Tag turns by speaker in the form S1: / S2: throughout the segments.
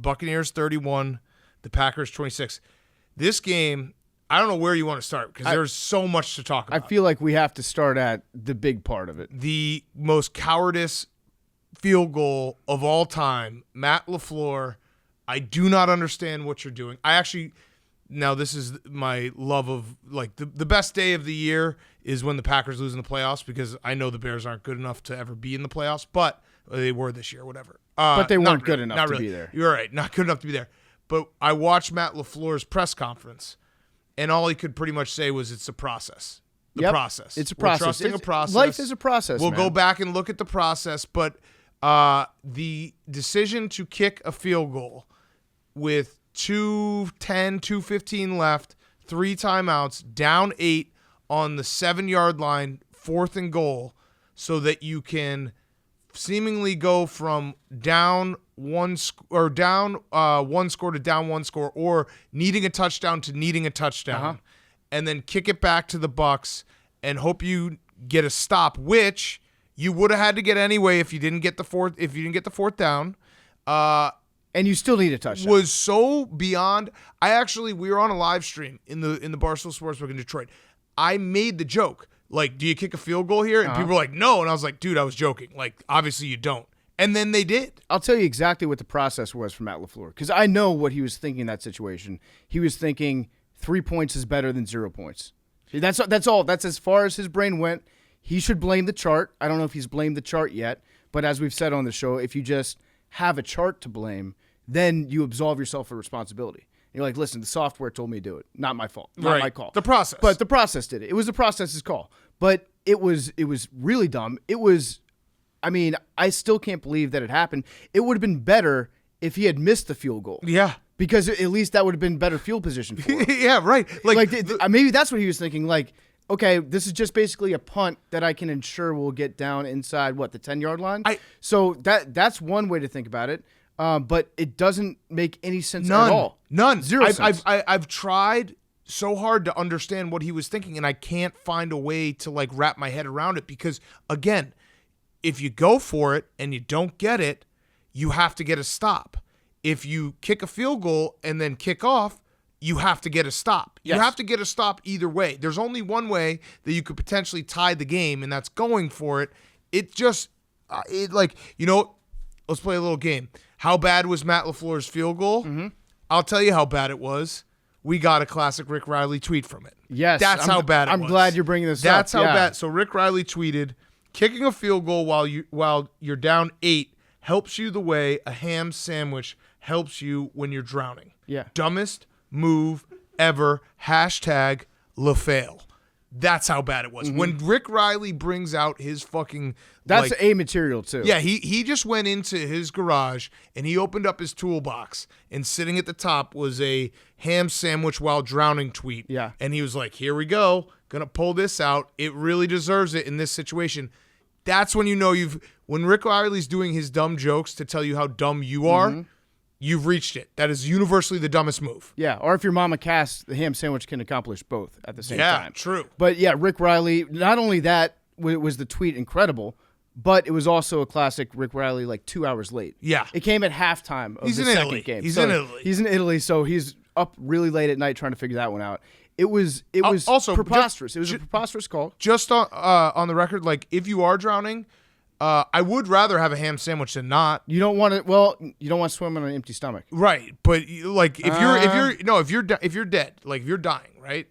S1: Buccaneers 31, the Packers 26. This game, I don't know where you want to start because there's so much to talk about.
S2: I feel like we have to start at the big part of it.
S1: The most cowardice field goal of all time, Matt LaFleur. I do not understand what you're doing. Now this is my love of, like, the best day of the year is when the Packers lose in the playoffs because I know the Bears aren't good enough to ever be in the playoffs, but they were this year, whatever.
S2: But they weren't good enough to be there.
S1: You're right, not good enough to be there. But I watched Matt LaFleur's press conference, and all he could pretty much say was it's a process. Process.
S2: It's a process.
S1: We're trusting a process.
S2: Life is a process,
S1: We'll go back and look at the process, but the decision to kick a field goal with 2:10, 2:15 left, 3 timeouts, down 8 on the 7-yard line, 4th and goal, so that you can seemingly go from down one score to down 1 score, or needing a touchdown to needing a touchdown, and then kick it back to the Bucs and hope you get a stop, which you would have had to get anyway if you didn't get the fourth down.
S2: And you still need a touchdown.
S1: Was so beyond. We were on a live stream in the Barstool Sports in Detroit. I made the joke, like, do you kick a field goal here? And people were like, no. And I was like, dude, I was joking. Like, obviously you don't. And then they did.
S2: I'll tell you exactly what the process was for Matt LaFleur, because I know what he was thinking in that situation. He was thinking 3 points is better than 0 points. That's all. That's as far as his brain went. He should blame the chart. I don't know if he's blamed the chart yet, but as we've said on the show, if you just have a chart to blame, then you absolve yourself of responsibility. You're like, listen, the software told me to do it. Not my fault. Not my call.
S1: The process.
S2: But the process did it. It was the process's call. But it was really dumb. I still can't believe that it happened. It would have been better if he had missed the field goal.
S1: Yeah.
S2: Because at least that would have been better field position for him.
S1: Yeah, right.
S2: Maybe that's what he was thinking. Like, okay, this is just basically a punt that I can ensure will get down inside, the 10-yard line? So that's one way to think about it. But it doesn't make any sense at all.
S1: None.
S2: Zero sense.
S1: I've tried so hard to understand what he was thinking, and I can't find a way to, like, wrap my head around it because, again, if you go for it and you don't get it, you have to get a stop. If you kick a field goal and then kick off, you have to get a stop.
S2: Yes.
S1: You have to get a stop either way. There's only one way that you could potentially tie the game, and that's going for it. It just, let's play a little game. How bad was Matt LaFleur's field goal? Mm-hmm. I'll tell you how bad it was. We got a classic Rick Reilly tweet from it.
S2: Yes.
S1: That's how bad it was.
S2: I'm glad you're bringing this up.
S1: That's how bad. So Rick Reilly tweeted, kicking a field goal while you're down 8 helps you the way a ham sandwich helps you when you're drowning.
S2: Yeah.
S1: Dumbest move ever. #LaFail. That's how bad it was. Mm-hmm. When Rick Reilly brings out his fucking...
S2: That's A material, too.
S1: Yeah, he just went into his garage, and he opened up his toolbox, and sitting at the top was a ham sandwich while drowning tweet.
S2: Yeah.
S1: And he was like, here we go. Gonna pull this out. It really deserves it in this situation. That's when you know when Rick Reilly's doing his dumb jokes to tell you how dumb you are, you've reached it. That is universally the dumbest move.
S2: Yeah, or if you're Mama Cass, the ham sandwich can accomplish both at the same time.
S1: Yeah, true.
S2: But yeah, Rick Reilly, not only that was the tweet incredible, but it was also a classic Rick Reilly, like 2 hours late.
S1: Yeah.
S2: It came at halftime of the second game.
S1: He's in Italy.
S2: He's in Italy, so he's up really late at night trying to figure that one out. It was
S1: also
S2: preposterous. It was a preposterous call.
S1: Just on the record, like, if you are drowning, I would rather have a ham sandwich than not.
S2: You don't want to. Well, you don't want to swim on an empty stomach,
S1: right? But like, if you're dead, like if you're dying, right?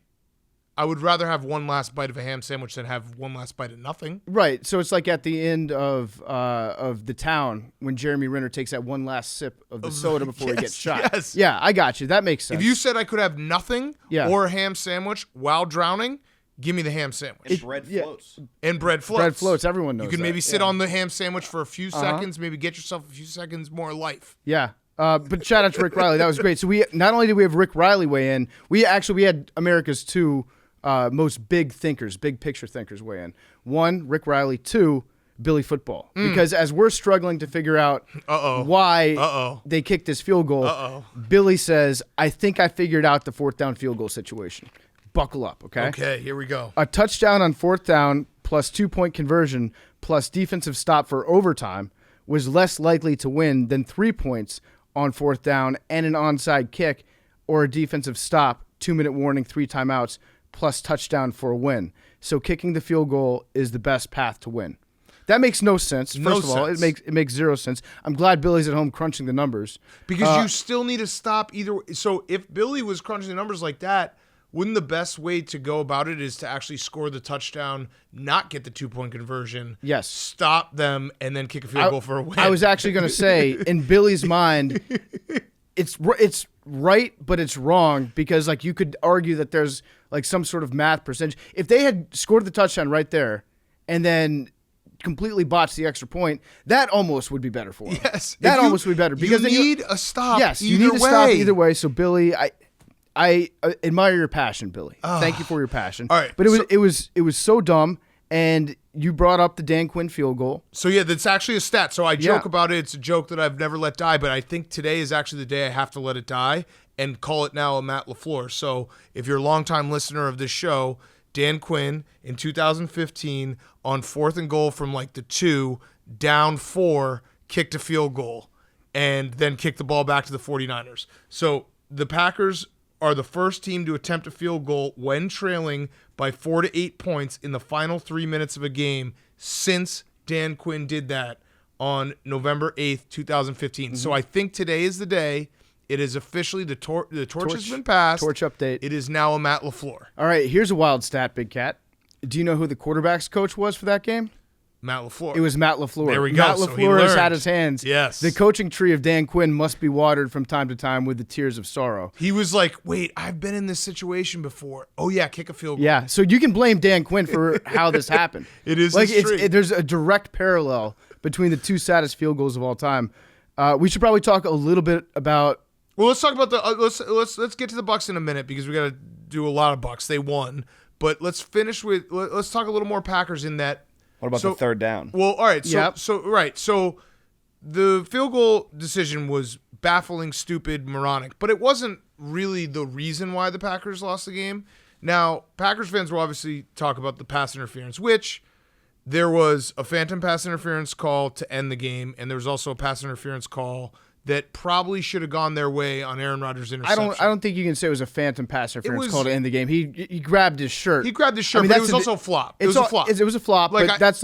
S1: I would rather have one last bite of a ham sandwich than have one last bite of nothing.
S2: Right. So it's like at the end of The Town when Jeremy Renner takes that one last sip of the soda before he gets shot.
S1: Yes.
S2: Yeah, I got you. That makes sense.
S1: If you said I could have nothing or a ham sandwich while drowning, give me the ham sandwich.
S3: And bread floats.
S1: And bread floats.
S2: Bread floats. Everyone knows
S1: you can
S2: that.
S1: maybe sit on the ham sandwich for a few seconds, maybe get yourself a few seconds more life.
S2: Yeah. But shout out to Rick Reilly. That was great. So we not only did we have Rick Reilly weigh in, we had America's two most big picture thinkers weigh in. 1, Rick Reilly. 2, Billy Football. Because as we're struggling to figure out why they kicked this field goal, Billy says, I think I figured out the 4th down field goal situation. Buckle up, okay?
S1: Okay, here we go.
S2: A touchdown on 4th down plus 2-point conversion plus defensive stop for overtime was less likely to win than 3 points on 4th down and an onside kick or a defensive stop, 2-minute warning, 3 timeouts, plus touchdown for a win. So kicking the field goal is the best path to win. That makes no sense. First of all, it makes zero sense. I'm glad Billy's at home crunching the numbers.
S1: Because you still need to stop either way. So if Billy was crunching the numbers like that, wouldn't the best way to go about it is to actually score the touchdown, not get the 2-point conversion,
S2: yes,
S1: stop them, and then kick a field goal for a win?
S2: I was actually going to say, in Billy's mind, it's right, but it's wrong because like you could argue that there's like some sort of math percentage. If they had scored the touchdown right there and then completely botched the extra point, that almost would be better for him.
S1: Yes,
S2: that almost would be better because
S1: you need a stop.
S2: Yes, you need to stop either way. So Billy, I admire your passion, Billy. Thank you for your passion.
S1: All right,
S2: but it was so dumb, and you brought up the Dan Quinn field goal.
S1: So yeah, that's actually a stat. So I joke about it. It's a joke that I've never let die, but I think today is actually the day I have to let it die and call it now a Matt LaFleur. So if you're a longtime listener of this show, Dan Quinn in 2015 on 4th and goal from like the 2, down 4, kicked a field goal and then kicked the ball back to the 49ers. So the Packers are the first team to attempt a field goal when trailing by 4 to 8 points in the final 3 minutes of a game since Dan Quinn did that on November 8th, 2015. So I think today is the day. It is officially the torch has been passed.
S2: Torch update.
S1: It is now a Matt LaFleur.
S2: All right, here's a wild stat, Big Cat. Do you know who the quarterback's coach was for that game?
S1: Matt LaFleur.
S2: It was Matt LaFleur.
S1: There we go.
S2: Matt
S1: So
S2: LaFleur has had his hands.
S1: Yes.
S2: The coaching tree of Dan Quinn must be watered from time to time with the tears of sorrow.
S1: He was like, wait, I've been in this situation before. Oh, yeah, kick a field goal.
S2: Yeah, so you can blame Dan Quinn for how this happened.
S1: It is
S2: like
S1: true.
S2: There's a direct parallel between the 2 saddest field goals of all time. We should probably talk a little bit about.
S1: Well, let's talk about the let's get to the Bucs in a minute because we got to do a lot of Bucs. They won, but let's finish with let's talk a little more Packers in that.
S3: What about the 3rd down?
S1: Well, all right. So the field goal decision was baffling, stupid, moronic, but it wasn't really the reason why the Packers lost the game. Now, Packers fans will obviously talk about the pass interference, which there was a phantom pass interference call to end the game, and there was also a pass interference call that probably should have gone their way on Aaron Rodgers' interception.
S2: I don't think you can say it was a phantom pass interference call to end the game. He grabbed his shirt.
S1: He grabbed his shirt, but it was also a flop. It was a flop.
S2: It was a flop, but that's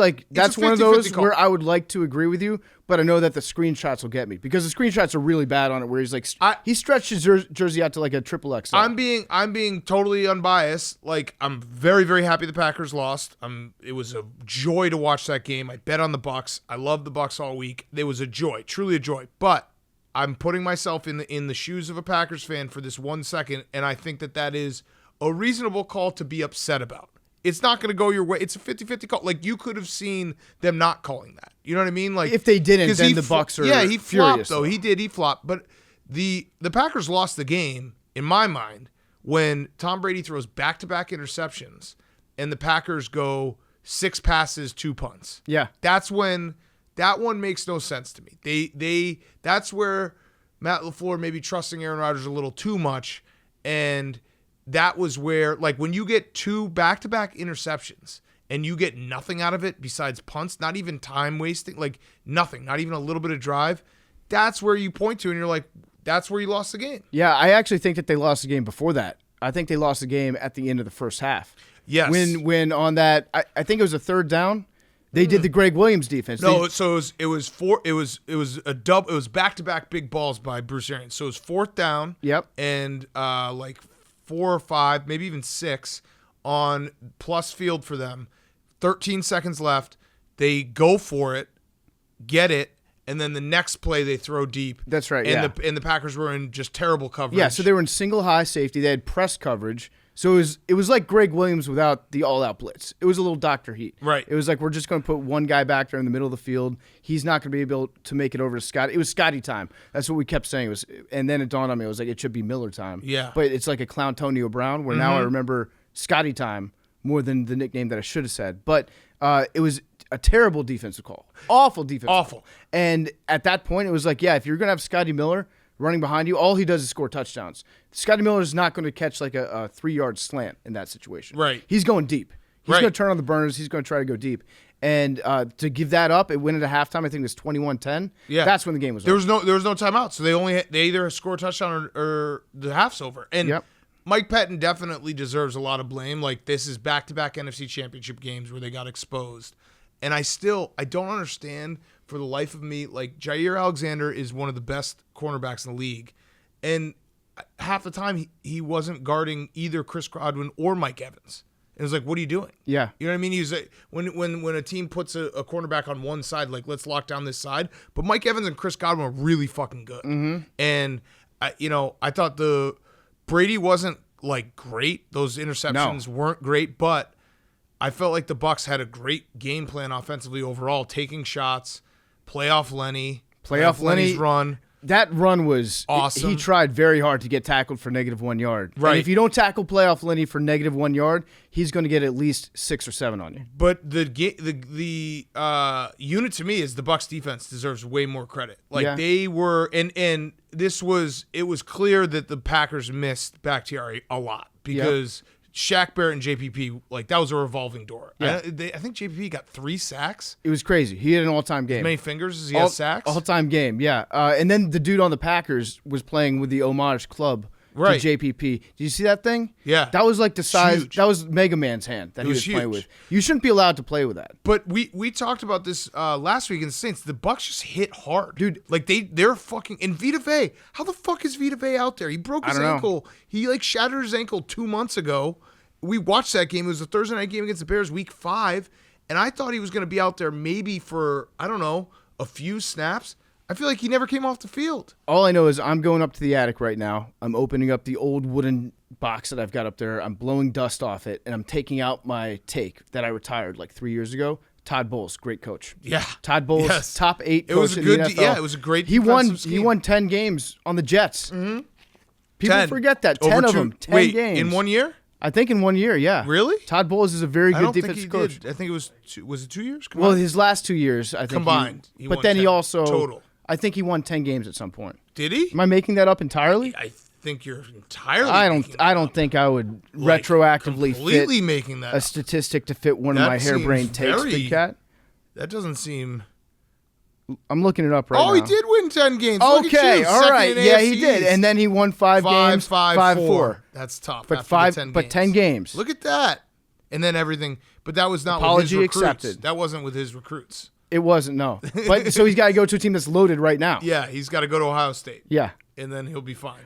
S2: one of those where I would like to agree with you, but I know that the screenshots will get me because the screenshots are really bad on it where he's like he stretched his jersey out to like a XXL.
S1: I'm being totally unbiased. Like I'm very, very happy the Packers lost. It was a joy to watch that game. I bet on the Bucs. I loved the Bucs all week. It was a joy, truly a joy. But I'm putting myself in the shoes of a Packers fan for this 1 second, and I think that is a reasonable call to be upset about. It's not going to go your way. It's a 50-50 call. Like, you could have seen them not calling that. You know what I mean? Like,
S2: if they didn't, then the Bucs are
S1: he
S2: furious,
S1: flopped, though. He flopped. But the Packers lost the game, in my mind, when Tom Brady throws back-to-back interceptions, and the Packers go 6 passes, 2 punts.
S2: Yeah.
S1: That's when... That one makes no sense to me. That's where Matt LaFleur may be trusting Aaron Rodgers a little too much, and that was where, like, when you get 2 back-to-back interceptions and you get nothing out of it besides punts, not even time wasting, like nothing, not even a little bit of drive, that's where you point to and you're like, that's where you lost the game.
S2: Yeah, I actually think that they lost the game before that. I think they lost the game at the end of the first half.
S1: Yes.
S2: When on that, I think it was a 3rd down. They did the Greg Williams defense.
S1: No, so it was back-to-back big balls by Bruce Arians. So it was 4th down.
S2: Yep.
S1: And like 4 or 5, maybe even 6 on plus field for them. 13 seconds left. They go for it, get it, and then the next play they throw deep.
S2: That's right.
S1: And the Packers were in just terrible coverage.
S2: Yeah, so they were in single high safety. They had press coverage. So it was like Greg Williams without the all-out blitz. It was a little Dr. Heat.
S1: Right.
S2: It was like we're just going to put one guy back there in the middle of the field. He's not going to be able to make it over to Scott. It was Scotty time. That's what we kept saying. And then it dawned on me. It was like it should be Miller time.
S1: Yeah.
S2: But it's like a Clowntonio Brown where now I remember Scotty time more than the nickname that I should have said. But it was a terrible defensive call. Awful defensive
S1: Awful.
S2: call. And at that point, it was like, yeah, if you're going to have Scotty Miller running behind you, all he does is score touchdowns. Scotty Miller is not going to catch like a 3-yard slant in that situation.
S1: Right.
S2: He's going deep. He's
S1: Right.
S2: going to turn on the burners. He's going to try to go deep. And to give that up, it went into halftime. I think it was 21-10.
S1: Yeah,
S2: that's when the game was
S1: there
S2: over.
S1: was no timeout, so they either score a touchdown or the half's over. And Mike Pettin definitely deserves a lot of blame. Like, this is back-to-back NFC Championship games where they got exposed. And I don't understand for the life of me, like, Jair Alexander is one of the best cornerbacks in the league. And half the time he wasn't guarding either Chris Godwin or Mike Evans. And it was like, what are you doing?
S2: Yeah.
S1: You know what I mean? He's like, when a team puts a cornerback on one side, like, let's lock down this side. But Mike Evans and Chris Godwin are really fucking good.
S2: Mm-hmm.
S1: And, I thought Brady wasn't, like, great. Those interceptions weren't great. But I felt like the Bucs had a great game plan offensively overall, taking shots, playoff Lenny's run.
S2: That run was
S1: awesome.
S2: He tried very hard to get tackled for -1 yard.
S1: Right.
S2: And if you don't tackle playoff Lenny for -1 yard, he's going to get at least 6 or 7 on you.
S1: But the unit to me is the Bucs defense deserves way more credit. Like they were, and it was clear that the Packers missed Bakhtiari a lot because Shaq Barrett and JPP, like, that was a revolving door.
S2: Yeah.
S1: I think JPP got 3 sacks.
S2: It was crazy. He had an all-time game.
S1: As many fingers as he has sacks?
S2: All-time game, yeah. And then the dude on the Packers was playing with the homage club to JPP. Did you see that thing?
S1: Yeah.
S2: That was like the size.
S1: Huge.
S2: That was Mega Man's hand that he was playing with. You shouldn't be allowed to play with that.
S1: But we talked about this last week in the Saints. The Bucs just hit hard,
S2: dude.
S1: Like they're fucking. And Vita Vea, how the fuck is Vita Vea out there? He broke his ankle. He like shattered his ankle 2 months ago. We watched that game. It was a Thursday night game against the Bears, week 5, and I thought he was going to be out there maybe for, I don't know, a few snaps. I feel like he never came off the field.
S2: All I know is I'm going up to the attic right now. I'm opening up the old wooden box that I've got up there. I'm blowing dust off it, and I'm taking out my take that I retired like 3 years ago. Todd Bowles, great coach.
S1: Yeah.
S2: Todd Bowles, top 8 coach in the NFL.
S1: Yeah, it was a great
S2: He won
S1: 10
S2: games on the Jets.
S1: Mm-hmm.
S2: People forget that. 10 of them. 10 games.
S1: In 1 year?
S2: I think in 1 year, yeah.
S1: Really?
S2: Todd Bowles is a very good defensive coach.
S1: I think it was it 2 years?
S2: Well, his last 2 years, I think.
S1: Combined.
S2: But then he also.
S1: Total.
S2: I think he won 10 games at some point.
S1: Did he?
S2: Am I making that up entirely?
S1: I think you're entirely.
S2: I don't think I would retroactively
S1: completely
S2: fit
S1: making that
S2: a statistic to fit one of my harebrained takes, Big Cat.
S1: That doesn't seem.
S2: I'm looking it up right now.
S1: Oh, he did win 10 games.
S2: Okay, all right. Yeah, he did. And then he won 5 games. 5-4.
S1: That's tough.
S2: But 10 games.
S1: Look at that. And then everything. But that was not
S2: Apology
S1: with his recruits.
S2: accepted.
S1: That wasn't with his recruits.
S2: It wasn't, no. But so he's got to go to a team that's loaded right now.
S1: Yeah, he's got to go to Ohio State.
S2: Yeah.
S1: And then he'll be fine.